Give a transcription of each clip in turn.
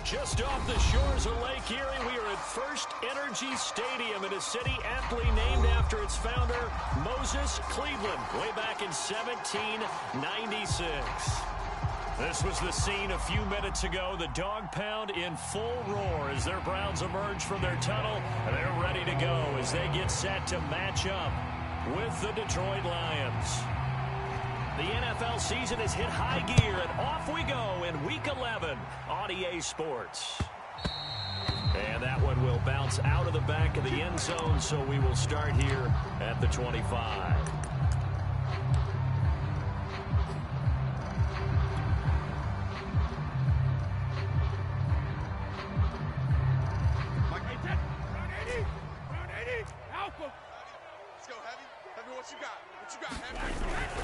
Just off the shores of Lake Erie, we are at First Energy Stadium in a city aptly named after its founder, Moses Cleveland, way back in 1796. This was the scene a few minutes ago. The dog pound in full roar as their Browns emerge from their tunnel. They're ready to go as they get set to match up with the Detroit Lions. The NFL season has hit high gear, and off we go in Week 11 on EA Sports. And that one will bounce out of the back of the end zone, so we will start here at the 25.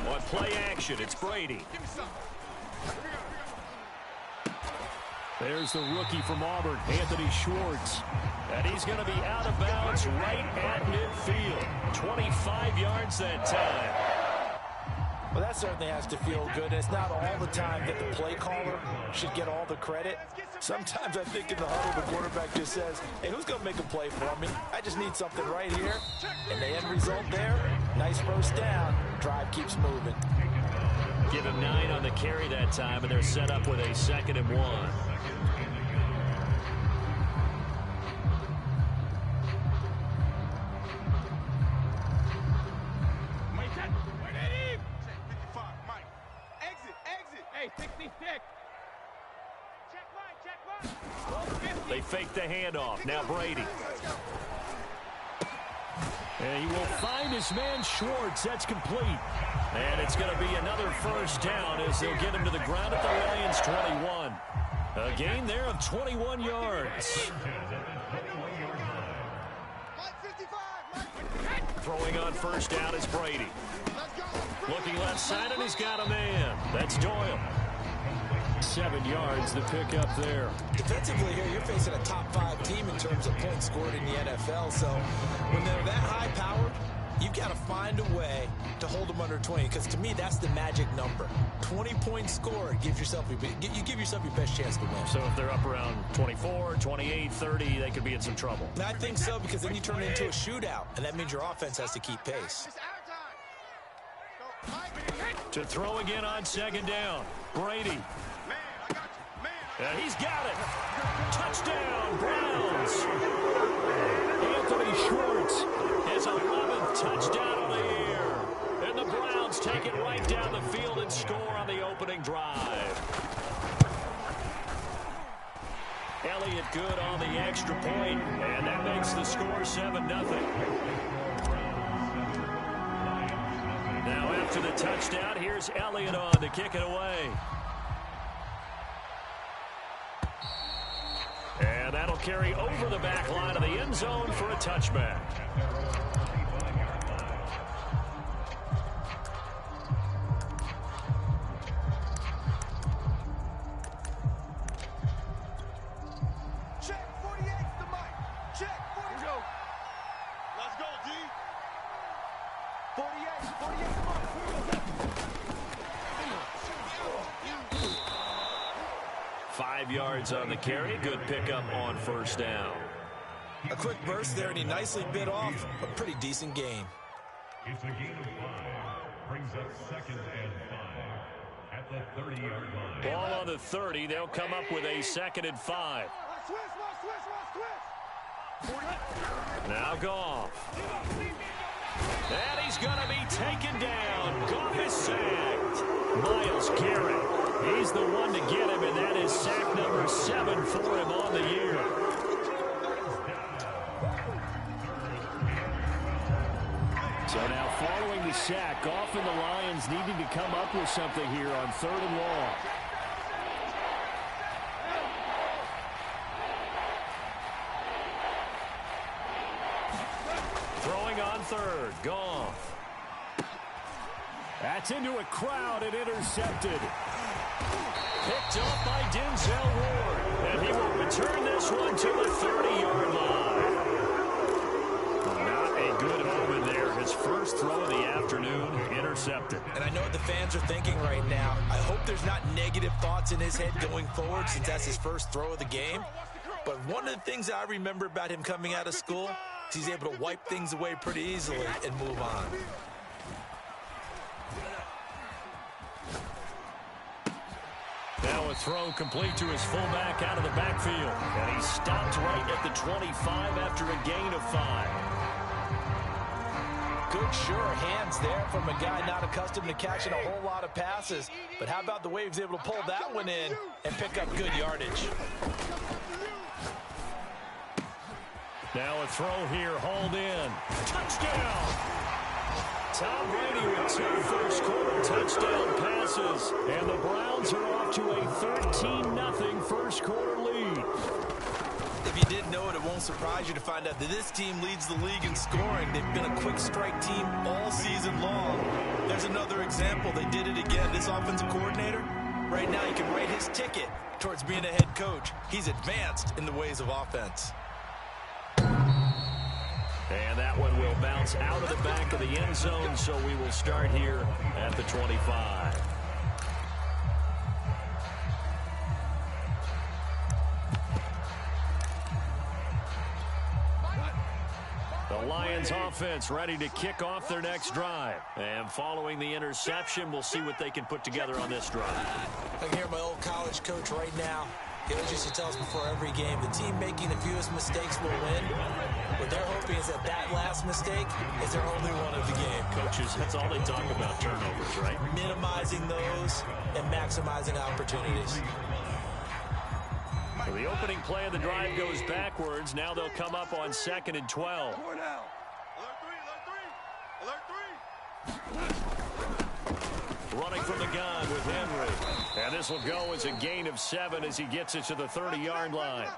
On play action, it's Brady. There's the rookie from Auburn, Anthony Schwartz. And he's going to be out of bounds right at midfield. 25 yards that time. Well, that certainly has to feel good. It's not all the time that the play caller should get all the credit. Sometimes I think in the huddle, the quarterback just says, hey, who's going to make a play for me? I just need something right here. And the end result there, nice first down. Drive keeps moving. Give him 9 on the carry that time, and they're set up with a 2nd and 1. They fake the handoff. Now Brady. And he will find his man Schwartz. That's complete. And it's going to be another first down as they'll get him to the ground at the Lions 21. A gain there of 21 yards. Throwing on first down is Brady. Looking left side, and he's got a man. That's Doyle. 7 yards, the pickup there. Defensively here, you're facing a top 5 team in terms of points scored in the NFL. So when they're that high powered, you've got to find a way to hold them under 20. Because to me, that's the magic number. 20 points scored gives yourself you give yourself your best chance to win. So if they're up around 24, 28, 30, they could be in some trouble. And I think so, because then you turn it into a shootout, and that means your offense has to keep pace. To throw again on 2nd down, Brady. And he's got it. Touchdown, Browns. Anthony Schwartz, his 11th touchdown of the year. And the Browns take it right down the field and score on the opening drive. Elliott good on the extra point, and that makes the score 7-0. Now after the touchdown, here's Elliott on to kick it away. And that'll carry over the back line of the end zone for a touchback. Check, 48's the mic. Check, 40. Let's go. Let's go, D. 48's the mic. 5 yards on the carry. Good pickup on first down. A quick burst there, and he nicely bit off a pretty decent gain. It's a gain of 5. Brings up 2nd and 5 at the 30-yard line. Ball on the 30. They'll come up with a 2nd and 5. Now Goff. And he's going to be taken down. Goff is sacked. Myles Garrett. He's the one to get him, and that is sack number 7 for him on the year. So now following the sack, Goff and the Lions needing to come up with something here on 3rd and long. Throwing on 3rd, Goff. That's into a crowd and intercepted. Picked up by Denzel Ward. And he will return this one to the 30-yard line. Not a good omen there His first throw of the afternoon, intercepted. And I know what the fans are thinking right now. I hope there's not negative thoughts in his head going forward since that's his first throw of the game. But one of the things I remember about him coming out of school is he's able to wipe things away pretty easily and move on. Now a throw complete to his fullback out of the backfield. And he stopped right at the 25 after a gain of 5. Good, sure hands there from a guy not accustomed to catching a whole lot of passes. But how about the way he was able to pull that one in and pick up good yardage? Now a throw here, hauled in. Touchdown! Tom Brady with 2 first-quarter touchdown passes. And the Browns are off to a 13-0 first-quarter lead. If you didn't know it, it won't surprise you to find out that this team leads the league in scoring. They've been a quick strike team all season long. There's another example. They did it again. This offensive coordinator, right now he can write his ticket towards being a head coach. He's advanced in the ways of offense. And that one will bounce out of the back of the end zone, so we will start here at the 25. The Lions offense ready to kick off their next drive. And following the interception, we'll see what they can put together on this drive. I can hear my old college coach right now. He always used to tell us before every game, the team making the fewest mistakes will win. What they're hoping is that that last mistake is their only one of the game. Coaches, that's all they talk about, turnovers, right? Minimizing those and maximizing opportunities. So the opening play of the drive goes backwards. Now they'll come up on 2nd and 12. Running from the gun with Henry. And this will go as a gain of 7 as he gets it to the 30-yard line.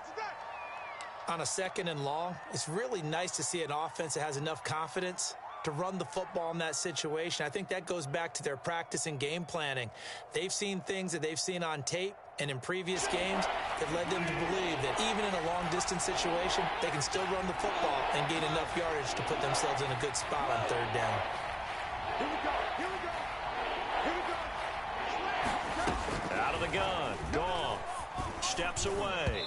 On a 2nd and long, it's really nice to see an offense that has enough confidence to run the football in that situation. I think that goes back to their practice and game planning. They've seen things that they've seen on tape and in previous games that led them to believe that even in a long-distance situation, they can still run the football and gain enough yardage to put themselves in a good spot on 3rd down. Here we go. Here we go. Here we go. Out of the gun. Goff steps away.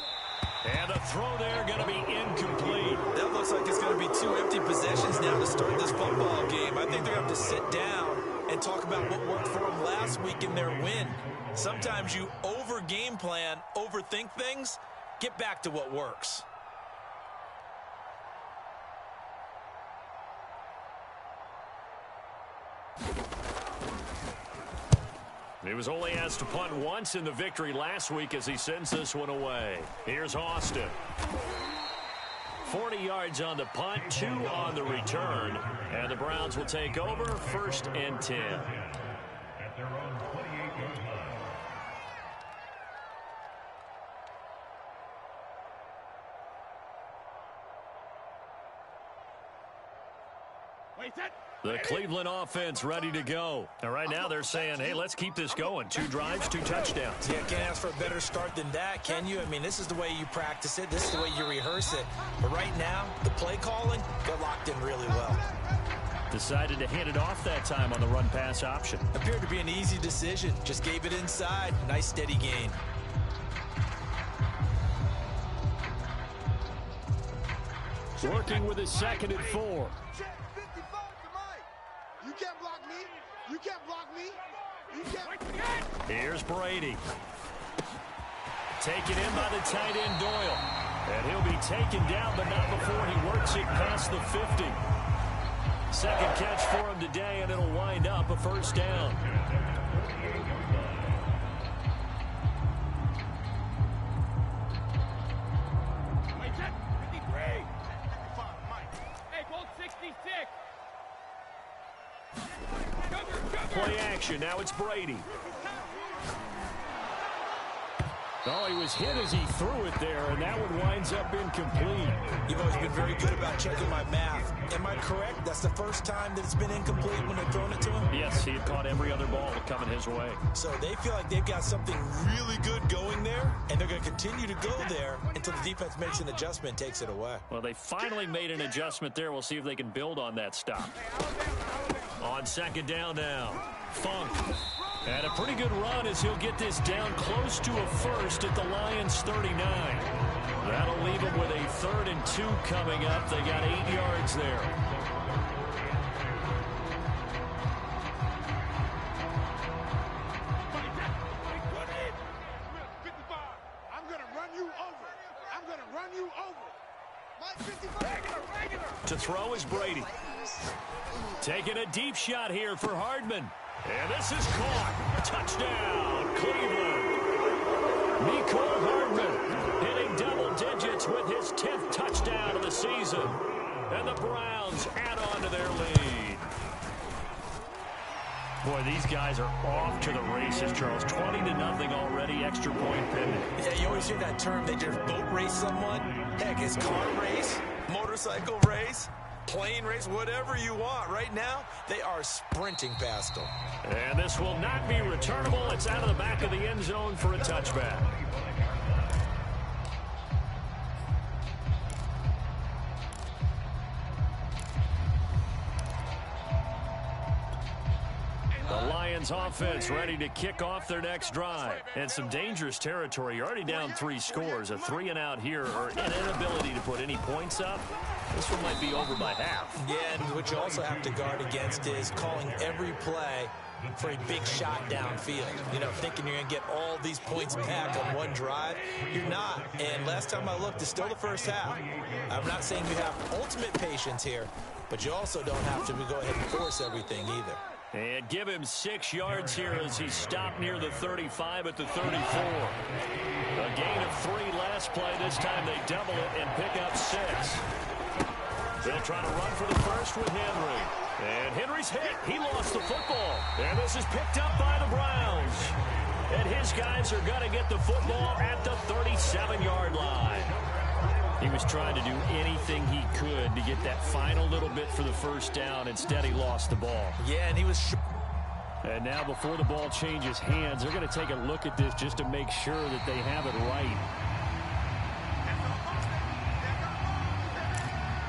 And a throw there going to be incomplete. That looks like it's going to be 2 empty possessions now to start this football game. I think they're going to have to sit down and talk about what worked for them last week in their win. Sometimes you over-game plan, overthink things, get back to what works. He was only asked to punt once in the victory last week as he sends this one away. Here's Austin. 40 yards on the punt, 2 on the return. And the Browns will take over 1st and 10. At their own 28-yard line. Wait, set. The Cleveland offense ready to go. And right now they're saying, hey, let's keep this going. 2 drives, 2 touchdowns. Yeah, can't ask for a better start than that, can you? I mean, this is the way you practice it. This is the way you rehearse it. But right now, the play calling, they're locked in really well. Decided to hand it off that time on the run-pass option. Appeared to be an easy decision. Just gave it inside. Nice, steady gain. Working with his 2nd and 4. You can't block me. You can't block me. You can't. Here's Brady. Taken in by the tight end Doyle. And he'll be taken down, but not before he works it past the 50. 2nd catch for him today, and it'll wind up a 1st down. Play action. Now it's Brady. Oh, he was hit as he threw it there, and that one winds up incomplete. You've always been very good about checking my math. Am I correct? That's the first time that it's been incomplete when they've thrown it to him? Yes, he had caught every other ball coming his way. So they feel like they've got something really good going there, and they're going to continue to go there until the defense makes an adjustment and takes it away. Well, they finally made an adjustment there. We'll see if they can build on that stop. On second down now, Funk. And a pretty good run as he'll get this down close to a first at the Lions' 39. That'll leave them with a 3rd and 2 coming up. They got 8 yards there. To throw is Brady. Taking a deep shot here for Hardman. And this is caught. Touchdown, Cleveland. Mecole Hardman hitting double digits with his 10th touchdown of the season. And the Browns add on to their lead. Boy, these guys are off to the races, Charles. 20-0 already, extra point pending. Yeah, you always hear that term, they just boat race someone. Heck, it's car race, motorcycle race, plane race, whatever you want. Right now, they are sprinting past them. And this will not be returnable. It's out of the back of the end zone for a touchback. The Lions offense ready to kick off their next drive. And some dangerous territory. You're already down 3 scores. A 3 and out here, or an inability to put any points up. This one might be over by half. Yeah, and what you also have to guard against is calling every play for a big shot downfield. You know, thinking you're going to get all these points back on one drive. You're not. And last time I looked, it's still the first half. I'm not saying you have ultimate patience here, but you also don't have to go ahead and force everything either. And give him 6 yards here as he stopped near the 35 at the 34. A gain of 3 last play. This time they double it and pick up 6. They'll try to run for the first with Henry. And Henry's hit. He lost the football. And this is picked up by the Browns. And his guys are going to get the football at the 37-yard line. He was trying to do anything he could to get that final little bit for the first down. Instead, he lost the ball. Yeah, and he was... And now before the ball changes hands, they're going to take a look at this just to make sure that they have it right.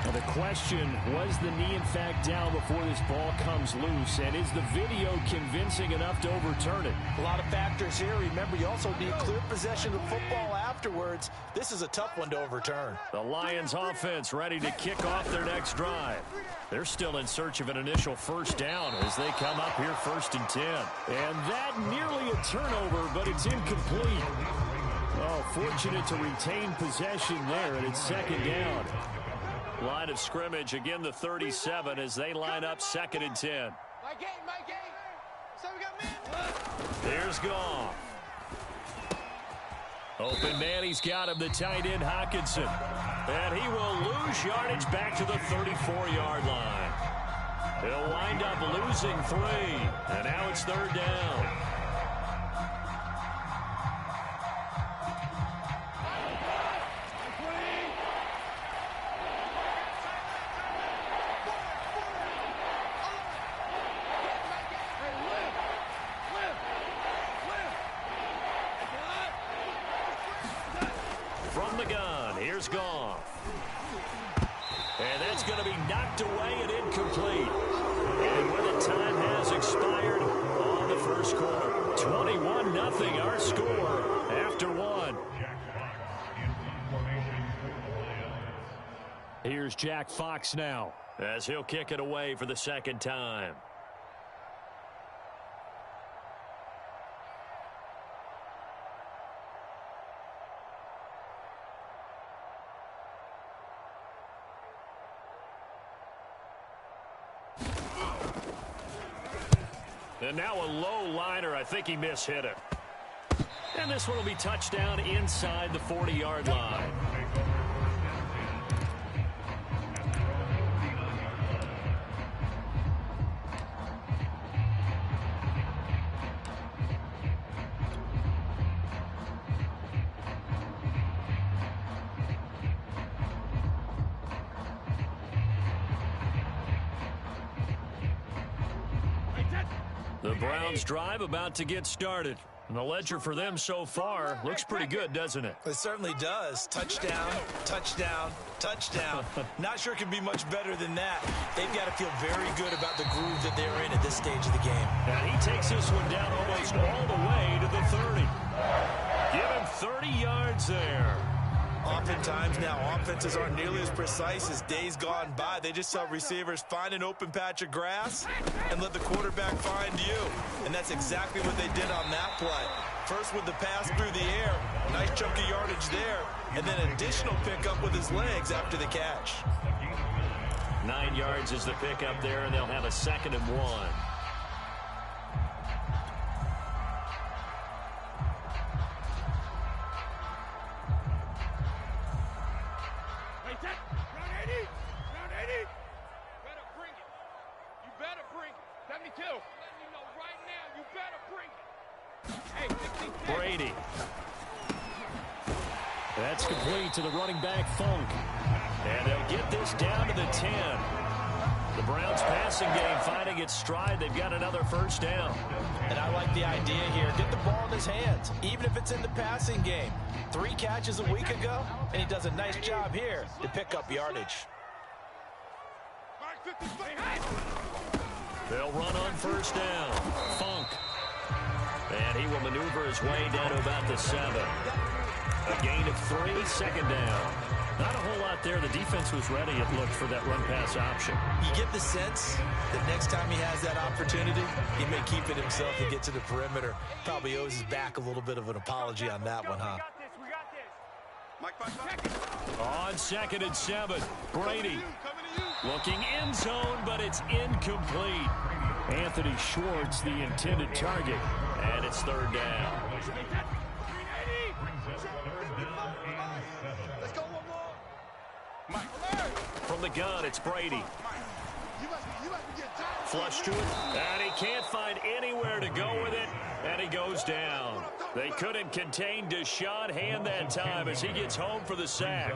Now the question, was the knee in fact down before this ball comes loose? And is the video convincing enough to overturn it? A lot of factors here. Remember, you also need clear possession of the football afterwards. This is a tough one to overturn. The Lions offense ready to kick off their next drive. They're still in search of an initial first down as they come up here 1st and 10. And that nearly a turnover, but it's incomplete. Oh, fortunate to retain possession there, and it's 2nd down. Line of scrimmage, again the 37 as they line up 2nd and 10. My game. So we got me. Here's Goff. Open man, he's got him, the tight end Hockenson. And he will lose yardage back to the 34-yard line. He'll wind up losing 3. And now it's 3rd down. From the gun, here's Goff. And that's going to be knocked away and incomplete. And when the time has expired on the first quarter, 21-0 our score after 1. Here's Jack Fox now as he'll kick it away for the 2nd time. And now a low liner. I think he mishit it. And this one will be touchdown inside the 40-yard line. The Browns drive about to get started. And the ledger for them so far looks pretty good, doesn't it? It certainly does. Touchdown, touchdown, touchdown. Not sure it can be much better than that. They've got to feel very good about the groove that they're in at this stage of the game. And he takes this one down almost all the way to the 30. Give him 30 yards there. Oftentimes now, offenses aren't nearly as precise as days gone by. They just saw receivers find an open patch of grass and let the quarterback find you. And that's exactly what they did on that play. First with the pass through the air, nice chunk of yardage there, and then additional pickup with his legs after the catch. 9 yards is the pickup there, and they'll have a 2nd and 1. Brady. That's complete to the running back, Funk. And they'll get this down to the 10. The Browns passing game finding its stride. They've got another first down. And I like the idea here. Get the ball in his hands, even if it's in the passing game. 3 catches a week ago, and he does a nice job here to pick up yardage. They'll run on first down. Funk. And he will maneuver his way down to about the 7. A gain of 3, 2nd down. Not a whole lot there. The defense was ready, it looked, for that run-pass option. You get the sense that next time he has that opportunity, he may keep it himself to get to the perimeter. Probably owes his back a little bit of an apology on that one, huh? On 2nd and 7, Brady looking end zone, but it's incomplete. Anthony Schwartz, the intended target, and it's 3rd down. From the gun, it's Brady. Flush to it, and he can't find anywhere to go with it, and he goes down. They couldn't contain Deshaun Hand that time as he gets home for the sack.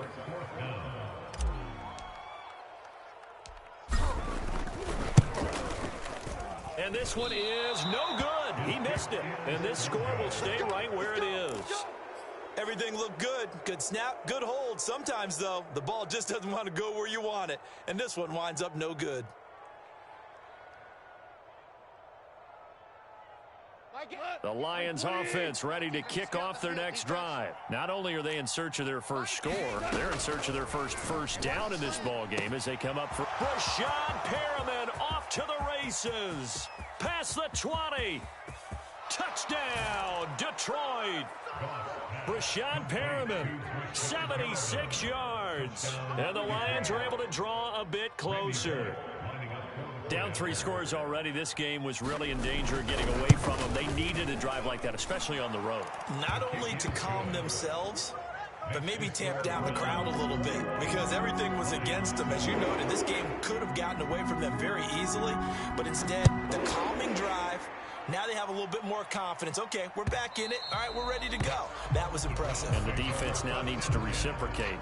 And this one is no good. He missed it, and this score will stay right where it is. Everything looked good. Good snap, good hold. Sometimes, though, the ball just doesn't want to go where you want it. And this one winds up no good. The Lions offense ready to kick off their next drive. Not only are they in search of their first score, they're in search of their first down in this ball game as they come up for Rashad Perriman off to the races. Past the 20. Touchdown, Detroit. Rashad Perriman, 76 yards. And the Lions are able to draw a bit closer. Down 3 scores already. This game was really in danger of getting away from them. They needed a drive like that, especially on the road. Not only to calm themselves, but maybe tamp down the crowd a little bit because everything was against them. As you noted, this game could have gotten away from them very easily, but instead, the calming drive, now they have a little bit more confidence. Okay, we're back in it. All right, we're ready to go. That was impressive. And the defense now needs to reciprocate.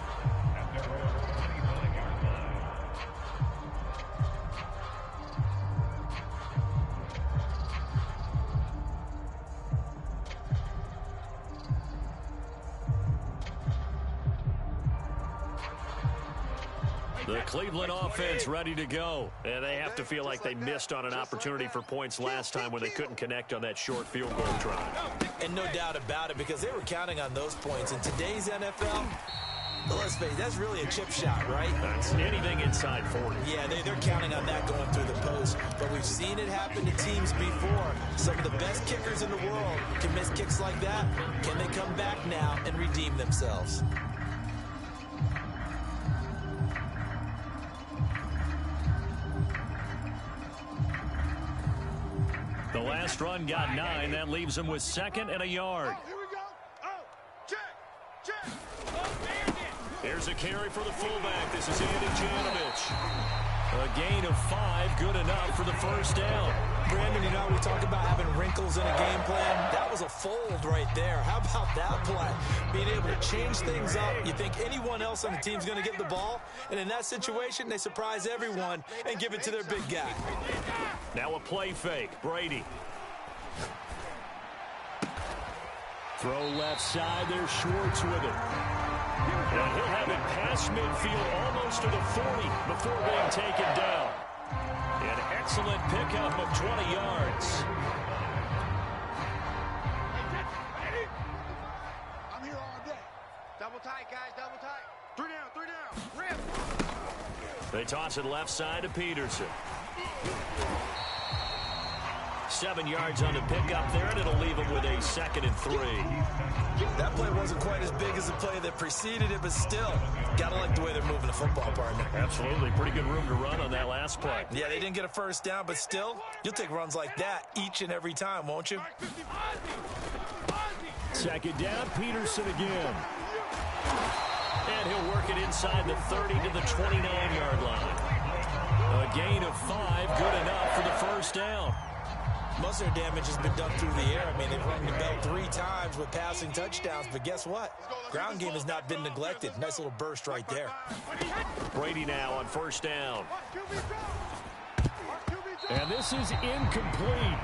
The Cleveland offense ready to go. And they have to feel like they missed on an opportunity for points last time when they couldn't connect on that short field goal try. And no doubt about it, because they were counting on those points. In today's NFL, let's face it, that's really a chip shot, right? That's anything inside 40. Yeah, they're counting on that going through the post. But we've seen it happen to teams before. Some of the best kickers in the world can miss kicks like that. Can they come back now and redeem themselves? The last run got 9. That leaves them with 2nd and a yard. Here we go. Oh, check. Here's a carry for the fullback. This is Andy Janovich. A gain of 5, good enough for the first down. Brandon, you know, we talk about having wrinkles in a game plan. That was a fold right there. How about that play? Being able to change things up. You think anyone else on the team's going to get the ball? And in that situation, they surprise everyone and give it to their big guy. Now a play fake. Brady. Throw left side. There's Schwartz with it. And he'll have it past midfield almost to the 40 before being taken down. An excellent pickup of 20 yards. I'm here all day. Double tight, guys, double tight. Three down, rip. They toss it left side to Peterson. 7 yards on the pickup there, and it'll leave him with a 2nd and 3. That play wasn't quite as big as the play that preceded it, but still, gotta like the way they're moving the football, partner. Absolutely. Pretty good room to run on that last play. Yeah, they didn't get a first down, but still, you'll take runs like that each and every time, won't you? 2nd down, Peterson again. And he'll work it inside the 30 to the 29-yard line. A gain of 5, good enough for the first down. Most of their damage has been done through the air. I mean, they've rung the bell 3 times with passing touchdowns, but guess what? Ground game has not been neglected. Nice little burst right there. Brady now on 1st down. And this is incomplete.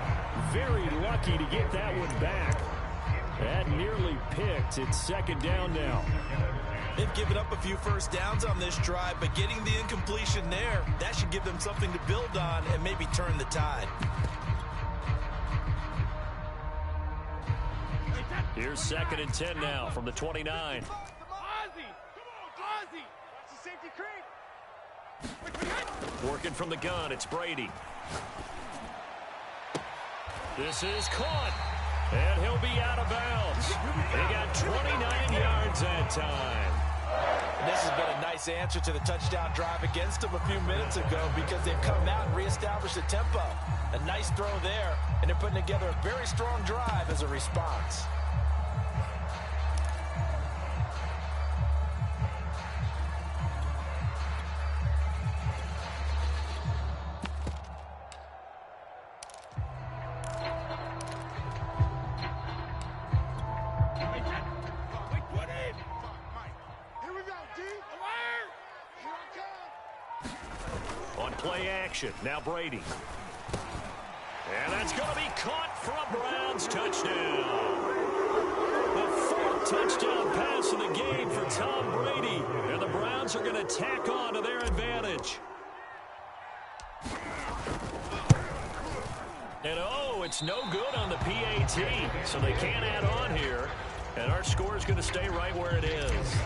Very lucky to get that one back. That nearly picked. It's 2nd down now. They've given up a few first downs on this drive, but getting the incompletion there, that should give them something to build on and maybe turn the tide. Here's 2nd and 10 now from the 29. Working from the gun, it's Brady. This is caught, and he'll be out of bounds. He got 29 yards that time. And this has been a nice answer to the touchdown drive against them a few minutes ago because they've come out and reestablished the tempo. A nice throw there, and they're putting together a very strong drive as a response. Now Brady. And that's going to be caught for a Browns touchdown. The 4th touchdown pass of the game for Tom Brady. And the Browns are going to tack on to their advantage. And oh, it's no good on the PAT. So they can't add on here. And our score is going to stay right where it is.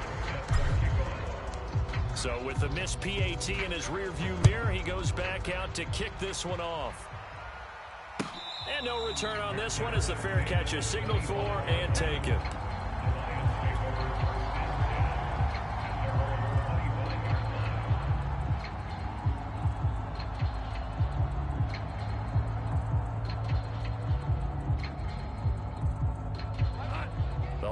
So with the missed PAT in his rearview mirror, he goes back out to kick this one off. And no return on this one as the fair catch is signaled for and taken.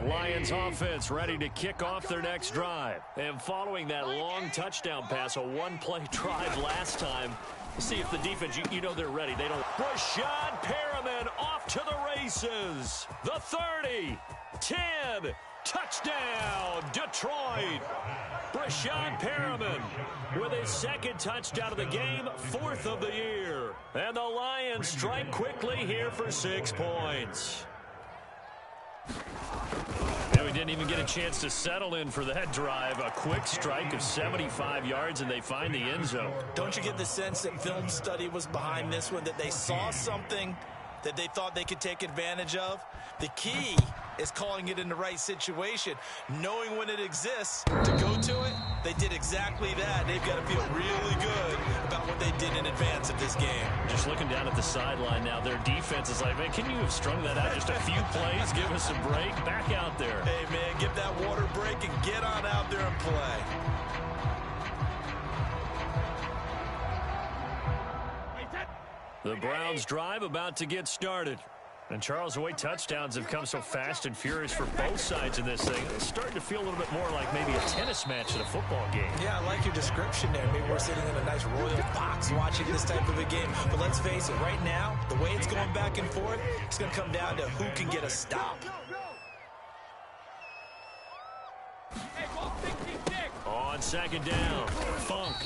Lions offense ready to kick off their next drive. And following that long touchdown pass, a one-play drive last time, we'll see if the defense, you know they're ready. They don't. Rashad Perriman off to the races. The 30, 10, touchdown, Detroit. Rashad Perriman with his 2nd touchdown of the game, 4th of the year. And the Lions strike quickly here for 6 points. And we didn't even get a chance to settle in for that drive. A quick strike of 75 yards, and they find the end zone. Don't you get the sense that film study was behind this one, that they saw something that they thought they could take advantage of? The key is calling it in the right situation, knowing when it exists to go to it. They did exactly that. They've got to feel really good about what they did in advance of this game. Just looking down at the sideline now, their defense is like, man, can you have strung that out just a few plays? Give us a break. Back out there. Hey, man, give that water break and get on out there and play. The Browns drive about to get started. And Charles, the way touchdowns have come so fast and furious for both sides in this thing, it's starting to feel a little bit more like maybe a tennis match at a football game. Yeah, I like your description there. Maybe we're sitting in a nice royal box watching this type of a game. But let's face it, right now, the way it's going back and forth, it's going to come down to who can get a stop. On 2nd down, Funk.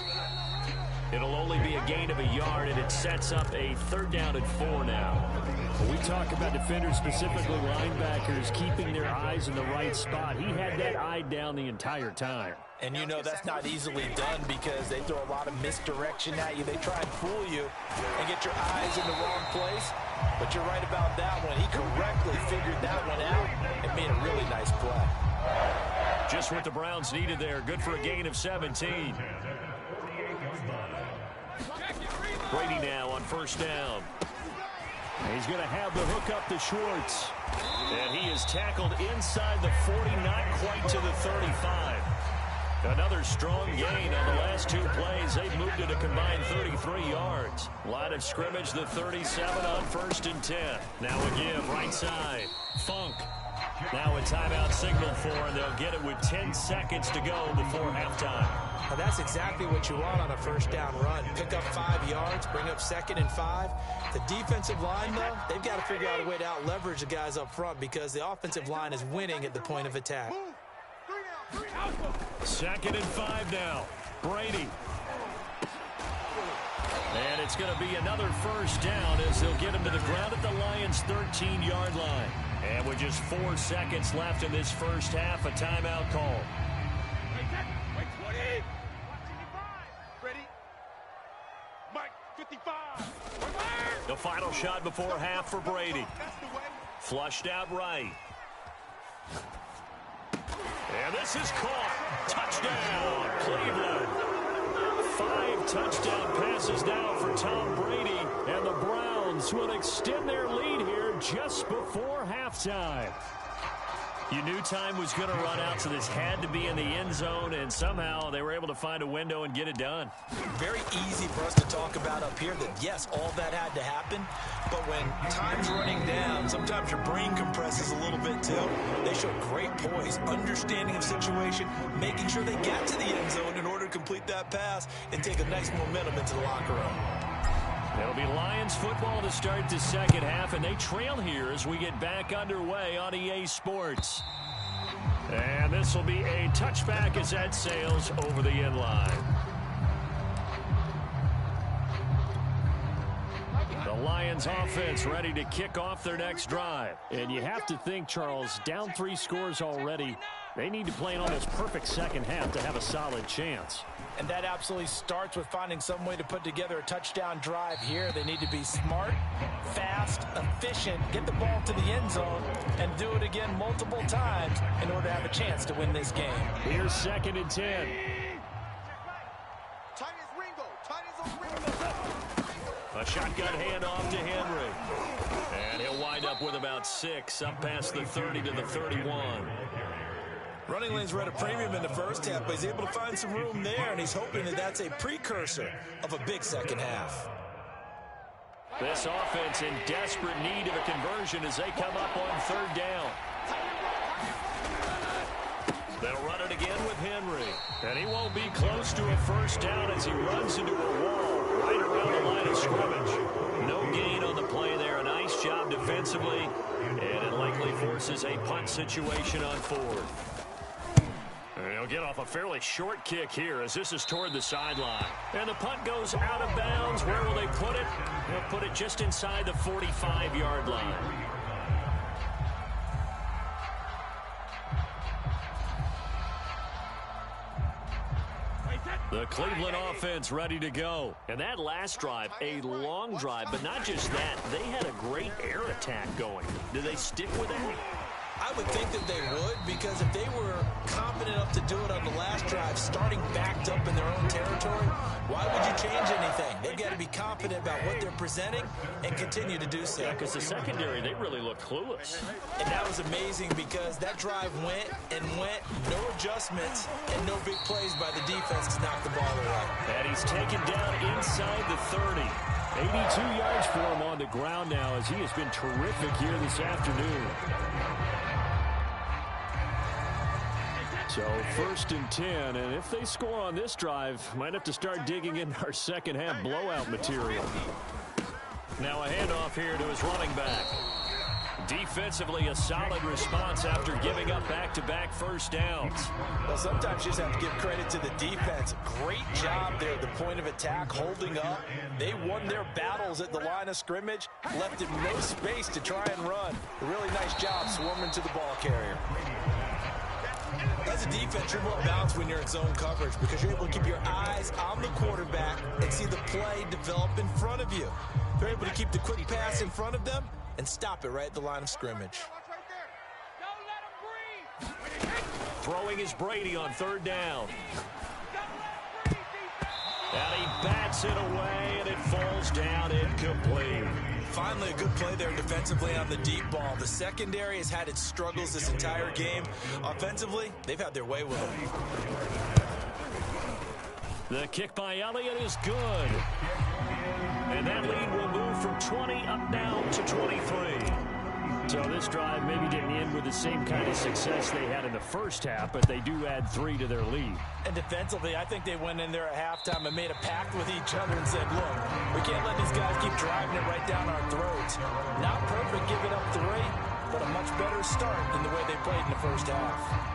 It'll only be a gain of a yard, and it sets up a 3rd down and 4 now. When we talk about defenders, specifically linebackers, keeping their eyes in the right spot, he had that eye down the entire time. And you know that's not easily done because they throw a lot of misdirection at you. They try and fool you and get your eyes in the wrong place. But you're right about that one. He correctly figured that one out and made a really nice play. Just what the Browns needed there. Good for a gain of 17. Brady now on 1st down. He's going to have the hook up to Schwartz. And he is tackled inside the 40, not quite to the 35. Another strong gain on the last 2 plays. They've moved it a combined 33 yards. Line of scrimmage, the 37 on 1st and 10. Now a give, right side. Funk. Now a timeout signal for, and they'll get it with 10 seconds to go before halftime. Now that's exactly what you want on a 1st down run. Pick up 5 yards, bring up 2nd and 5. The defensive line, though, they've got to figure out a way to out-leverage the guys up front because the offensive line is winning at the point of attack. 2nd and 5 now. Brady. And it's going to be another 1st down as they'll get him to the ground at the Lions' 13-yard line. And with just 4 seconds left in this first half, a timeout call. The final shot before half for Brady. Flushed out right. And this is caught. Touchdown, Cleveland. 5 touchdown passes now for Tom Brady. And the Browns will extend their lead here just before halftime. You knew time was going to run out, so this had to be in the end zone, and somehow they were able to find a window and get it done. Very easy for us to talk about up here that, yes, all that had to happen, but when time's running down, sometimes your brain compresses a little bit too. They showed great poise, understanding of situation, making sure they got to the end zone in order to complete that pass and take a nice momentum into the locker room. It'll be Lions football to start the second half, and they trail here as we get back underway on EA Sports. And this will be a touchback as that sails over the end line. The Lions offense ready to kick off their next drive. And you have to think, Charles, down 3 scores already. They need to play an almost perfect second half to have a solid chance. And that absolutely starts with finding some way to put together a touchdown drive here. They need to be smart, fast, efficient, get the ball to the end zone, and do it again multiple times in order to have a chance to win this game. Here's 2nd and 10. A shotgun handoff to Henry. And he'll wind up with about 6, up past the 30 to the 31. Running lanes were at a premium in the first half, but he's able to find some room there, and he's hoping that that's a precursor of a big second half. This offense in desperate need of a conversion as they come up on 3rd down. They'll run it again with Henry. And he won't be close to a 1st down as he runs into a wall right around the line of scrimmage. No gain on the play there. A nice job defensively. And it likely forces a punt situation on 4th. And he'll get off a fairly short kick here as this is toward the sideline. And the punt goes out of bounds. Where will they put it? They'll put it just inside the 45-yard line. The Cleveland offense ready to go. And that last drive, a long drive, but not just that. They had a great air attack going. Do they stick with that? I would think that they would, because if they were confident enough to do it on the last drive, starting backed up in their own territory, why would you change anything? They've got to be confident about what they're presenting and continue to do so. Yeah, because the secondary, they really look clueless. And that was amazing because that drive went and went, no adjustments, and no big plays by the defense to knock the ball away. And he's taken down inside the 30. 82 yards for him on the ground now as he has been terrific here this afternoon. So 1st and 10, and if they score on this drive, might have to start digging in our second half blowout material. Now a handoff here to his running back. Defensively, a solid response after giving up back-to-back first downs. Well, sometimes you just have to give credit to the defense. Great job there at the point of attack, holding up. They won their battles at the line of scrimmage, left him no space to try and run. A really nice job swarming to the ball carrier. As a defense, you're more balanced when you're in zone coverage because you're able to keep your eyes on the quarterback and see the play develop in front of you. They're able to keep the quick pass in front of them and stop it right at the line of scrimmage. Throwing is Brady on third down. And he bats it away, and it falls down incomplete. Finally, a good play there defensively on the deep ball. The secondary has had its struggles this entire game. Offensively, they've had their way with them. The kick by Elliott is good. And that lead will move from 20 up now to 23. So this drive maybe didn't end with the same kind of success they had in the first half, but they do add 3 to their lead. And defensively, I think they went in there at halftime and made a pact with each other and said, look, we can't let these guys keep driving it right down our throats. Not perfect giving up 3, but a much better start than the way they played in the first half.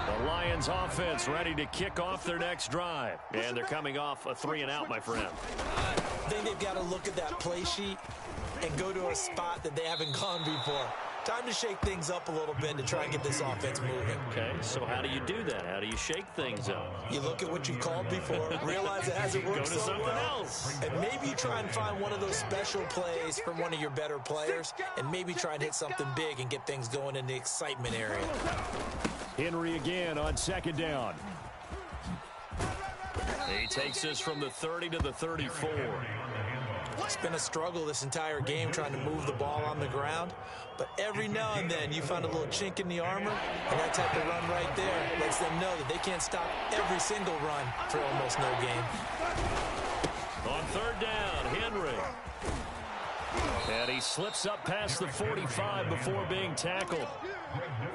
The Lions offense ready to kick off their next drive. And they're coming off a 3-and-out, my friend. I think they've got to look at that play sheet and go to a spot that they haven't gone before. Time to shake things up a little bit to try and get this offense moving. Okay, so how do you do that? How do you shake things up? You look at what you called before, realize it hasn't worked so well, and maybe you try and find one of those special plays from one of your better players, and maybe try and hit something big and get things going in the excitement area. Henry again on second down. He takes this from the 30 to the 34. It's been a struggle this entire game trying to move the ball on the ground, but every now and then you find a little chink in the armor, and that type of run right there lets them know that they can't stop every single run for almost no gain. On third down, Henry. And he slips up past the 45 before being tackled.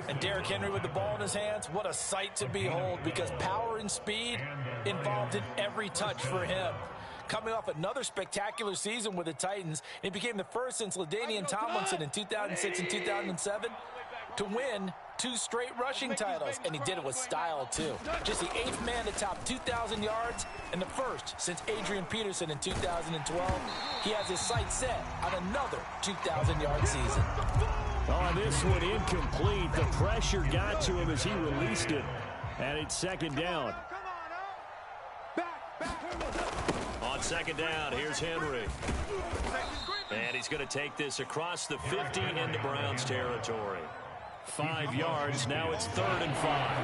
And Derrick Henry with the ball in his hands, what a sight to behold, because power and speed involved in every touch for him. Coming off another spectacular season with the Titans, he became the first since LaDainian Tomlinson in 2006 and 2007 to win 2 straight rushing titles, and he did it with style too. Just the 8th man to top 2,000 yards and the first since Adrian Peterson in 2012. He has his sights set on another 2,000-yard season. Oh, this one incomplete. The pressure got to him as he released it, and it's second down. On second down, here's Henry. And he's going to take this across the 50 into Browns territory. 5 yards, now it's 3rd and 5.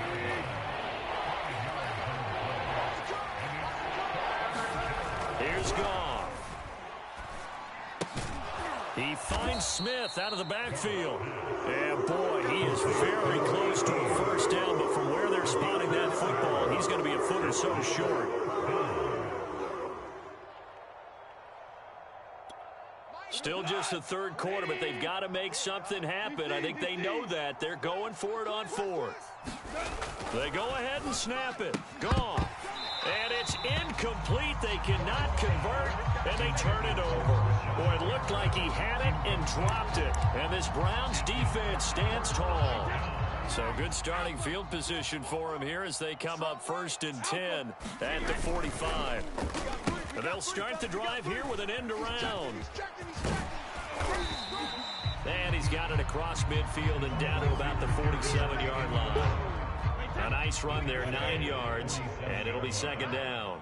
Here's Goff. He finds Smith out of the backfield. And boy, he is very close to a first down, but from where they're spotting that football, he's going to be a foot or so short. Still just the 3rd quarter, but they've got to make something happen. I think they know that. They're going for it on 4th. They go ahead and snap it. Gone. And it's incomplete. They cannot convert, and they turn it over. Boy, it looked like he had it and dropped it. And this Browns defense stands tall. So good starting field position for him here as they come up 1st and 10 at the 45. And they'll start the drive here with an end around. And he's got it across midfield and down to about the 47-yard line. A nice run there, 9 yards, and it'll be second down.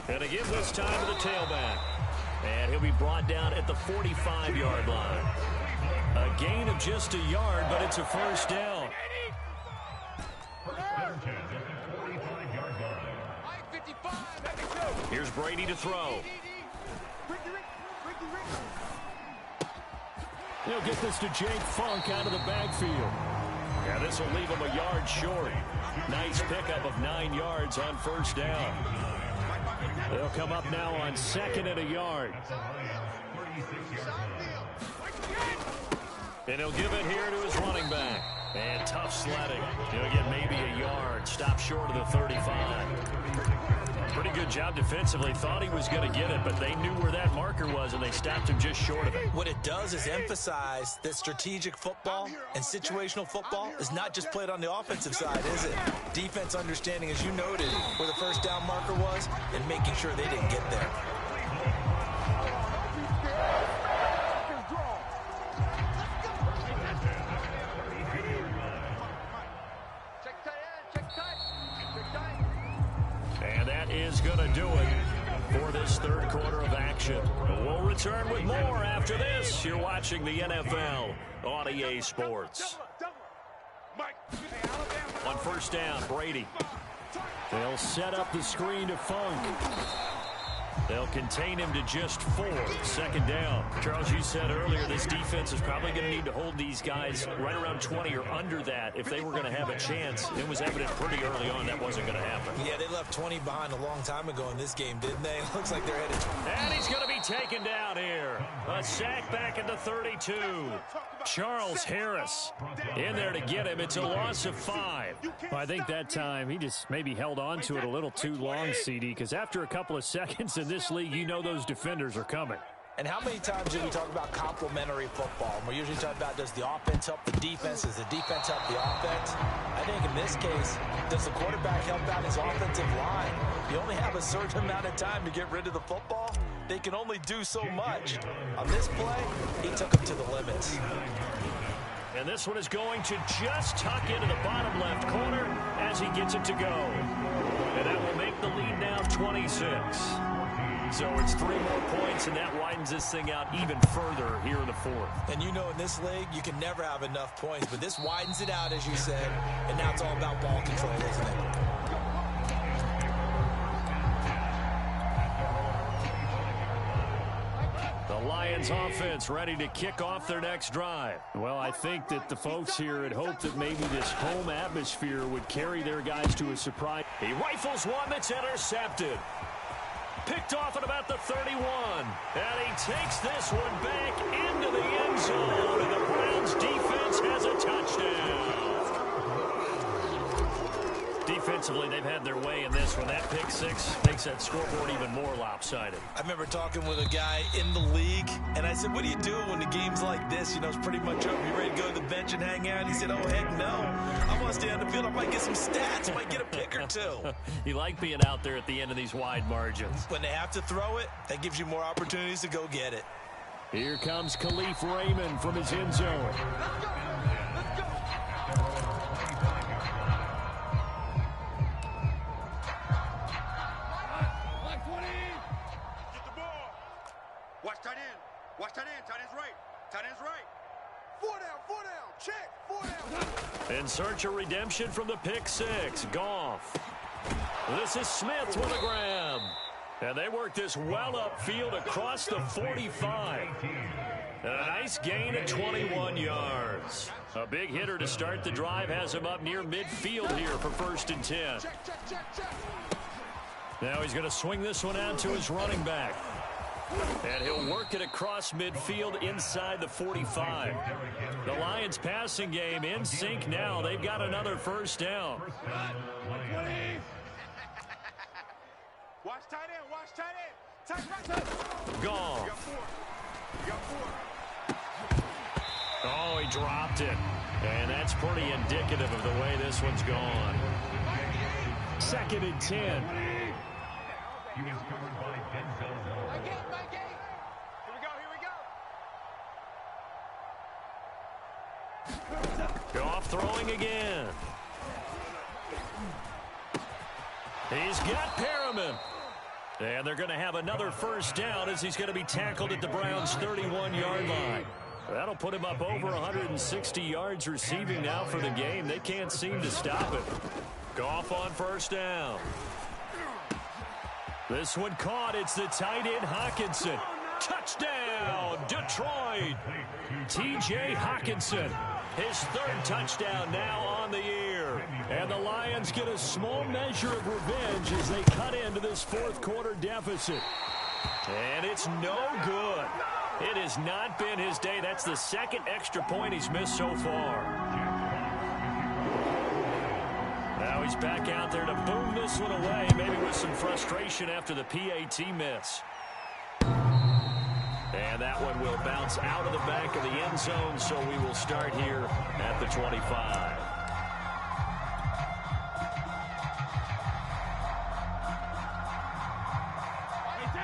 And again this time to the tailback. And he'll be brought down at the 45-yard line. A gain of just a yard, but it's a first down. Here's Brady to throw. He'll get this to Jake Funk out of the backfield. Yeah, this will leave him a yard short. Nice pickup of 9 yards on first down. They'll come up now on 2nd and a yard. And he'll give it here to his running back. And tough sledding. He'll get maybe a yard. Stop short of the 35. Pretty good job defensively. Thought he was going to get it, but they knew where that marker was, and they stopped him just short of it. What it does is emphasize that strategic football and situational football is not just played on the offensive side, is it? Defense understanding, as you noted, where the first down marker was and making sure they didn't get there. Is going to do it for this third quarter of action. We'll return with more after this. You're watching the NFL on EA Sports. On first down, Brady. They'll set up the screen to Funk. They'll contain him to just 4. Second down. Charles, you said earlier this defense is probably going to need to hold these guys right around 20 or under that if they were going to have a chance. It was evident pretty early on that wasn't going to happen. Yeah, they left 20 behind a long time ago in this game, didn't they? It looks like they're headed. And he's going to be taken down here. A sack back at the 32. Charles Harris in there to get him. It's a loss of 5. Well, I think that time he just maybe held on to it a little too long, CD, because after a couple of seconds in this league, you know those defenders are coming. And how many times do we talk about complementary football? And we're usually talking about, does the offense help the defense? Does the defense help the offense? I think in this case, does the quarterback help out his offensive line? You only have a certain amount of time to get rid of the football. They can only do so much. On this play, he took him to the limits. And this one is going to just tuck into the bottom left corner as he gets it to go. And that will make the lead now 26. So it's 3 more points, and that widens this thing out even further here in the fourth. And you know in this league, you can never have enough points, but this widens it out, as you said, and now it's all about ball control, isn't it? The Lions offense ready to kick off their next drive. Well, I think that the folks here had hoped that maybe this home atmosphere would carry their guys to a surprise. He rifles one that's intercepted. Picked off at about the 31. And he takes this one back into the end zone. And the Browns defense has a touchdown. Defensively, they've had their way in this one. That pick 6 makes that scoreboard even more lopsided. I remember talking with a guy in the league, and I said, what do you do when the game's like this? You know, it's pretty much over. You ready to go to the bench and hang out? He said, oh, heck no. I want to stay on the field. I might get some stats. I might get a pick or 2. You like being out there at the end of these wide margins. When they have to throw it, that gives you more opportunities to go get it. Here comes Khalif Raymond from his end zone. Watch tight end. Watch tight end. Tight end's right. Tight end's right. 4 down. 4 down. Check. 4 down. In search of redemption from the pick 6. Goff. This is Smith with a grab. And they work this well upfield across the 45. And a nice gain of 21 yards. A big hitter to start the drive has him up near midfield here for 1st and 10. Now he's going to swing this one out to his running back. And he'll work it across midfield inside the 45. The Lions passing game in sync now. They've got another 1st down. Watch tight end. Watch tight end. Tight end. Goff. You got 4. Oh, he dropped it. And that's pretty indicative of the way this one's gone. 2nd and 10. He is covered by Denzel. Goff throwing again. He's got Perriman. And they're going to have another 1st down as he's going to be tackled at the Browns' 31-yard line. That'll put him up over 160 yards receiving now for the game. They can't seem to stop it. Goff on 1st down. This one caught. It's the tight end Hawkinson. Touchdown, Detroit. T.J. Hawkinson. His 3rd touchdown now on the year. And the Lions get a small measure of revenge as they cut into this 4th quarter deficit. And it's no good. It has not been his day. That's the 2nd extra point he's missed so far. Now he's back out there to boom this one away, maybe with some frustration after the PAT miss. And that one will bounce out of the back of the end zone, so we will start here at the 25.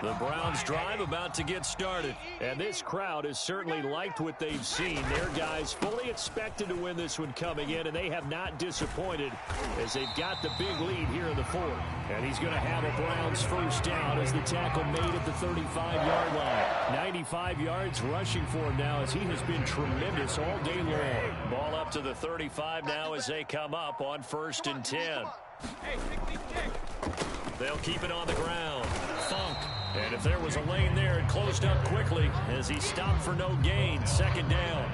The Browns drive about to get started. And this crowd has certainly liked what they've seen. Their guys fully expected to win this one coming in, and they have not disappointed as they've got the big lead here in the fourth. And he's going to have a Browns first down as the tackle made at the 35-yard line. 95 yards rushing for him now as he has been tremendous all day long. Ball up to the 35 now as they come up on 1st and 10. They'll keep it on the ground. Funk. And if there was a lane there, it closed up quickly as he stopped for no gain. 2nd down.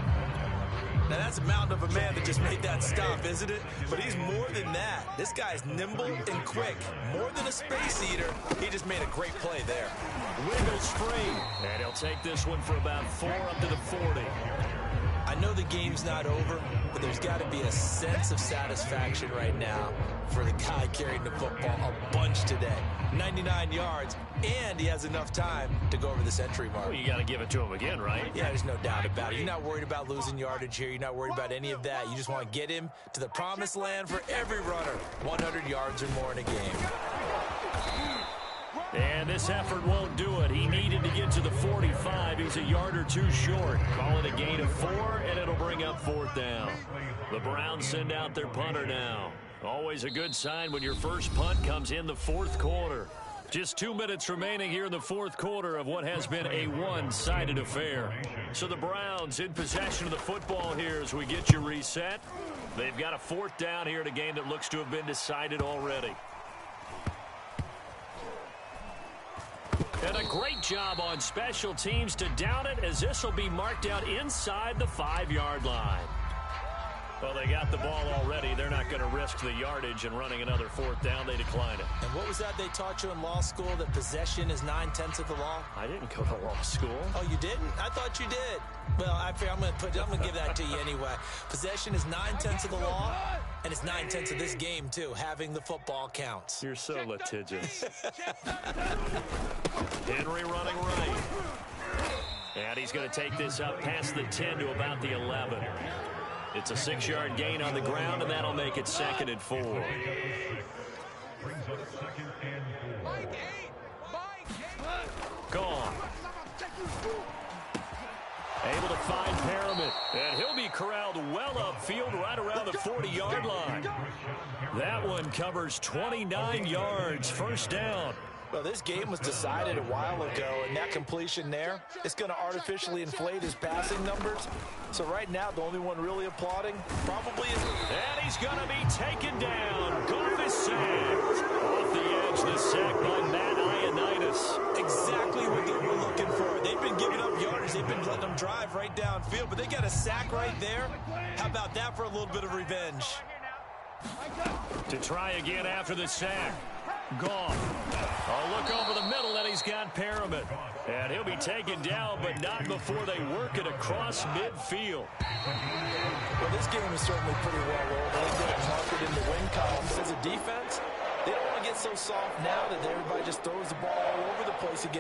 Now, that's a mountain of a man that just made that stop, isn't it? But he's more than that. This guy's nimble and quick. More than a space eater. He just made a great play there. Wiggles free. And he'll take this one for about 4 up to the 40. I know the game's not over, but there's got to be a sense of satisfaction right now for the guy carrying the football a bunch today. 99 yards, and he has enough time to go over the century mark. Well, you got to give it to him again, right? Yeah, there's no doubt about it. You're not worried about losing yardage here. You're not worried about any of that. You just want to get him to the promised land for every runner. 100 yards or more in a game. And this effort won't do it. He needed to get to the 45. He's a yard or two short. Call it a gain of 4, and it'll bring up 4th down. The Browns send out their punter now. Always a good sign when your first punt comes in the 4th quarter. Just 2 minutes remaining here in the 4th quarter of what has been a one-sided affair. So the Browns in possession of the football here as we get you reset. They've got a 4th down here in a game that looks to have been decided already. And a great job on special teams to down it as this will be marked out inside the 5-yard line. Well, they got the ball already. They're not going to risk the yardage and running another 4th down. They decline it. And what was that they taught you in law school, that possession is 9/10 of the law? I didn't go to law school. Oh, you didn't? I thought you did. Well, I'm going to give that to you anyway. Possession is 9/10 of the law, and it's 9/10 of this game, too. Having the football counts. You're so litigious. Henry running right. And he's going to take this up past the 10 to about the 11. It's a 6-yard gain on the ground, and that'll make it 2nd and 4. Gone. Able to find Perriman, and he'll be corralled well upfield right around the 40-yard line. That one covers 29 yards, 1st down. Well, this game was decided a while ago, and that completion there, it's going to artificially inflate his passing numbers. So right now, the only one really applauding probably is... And he's going to be taken down. Goff is sacked. Off the edge, the sack by Matt Ioannidis. Exactly what they were looking for. They've been giving up yardage. They've been letting them drive right downfield, but they got a sack right there. How about that for a little bit of revenge? To try again after the sack. Goff. A look over the middle, and he's got Perriman. And he'll be taken down, but not before they work it across midfield. Well, this game is certainly pretty well rolled. They've got it marked in the win columns. As a defense, they don't want to get so soft now that everybody just throws the ball all over the place again.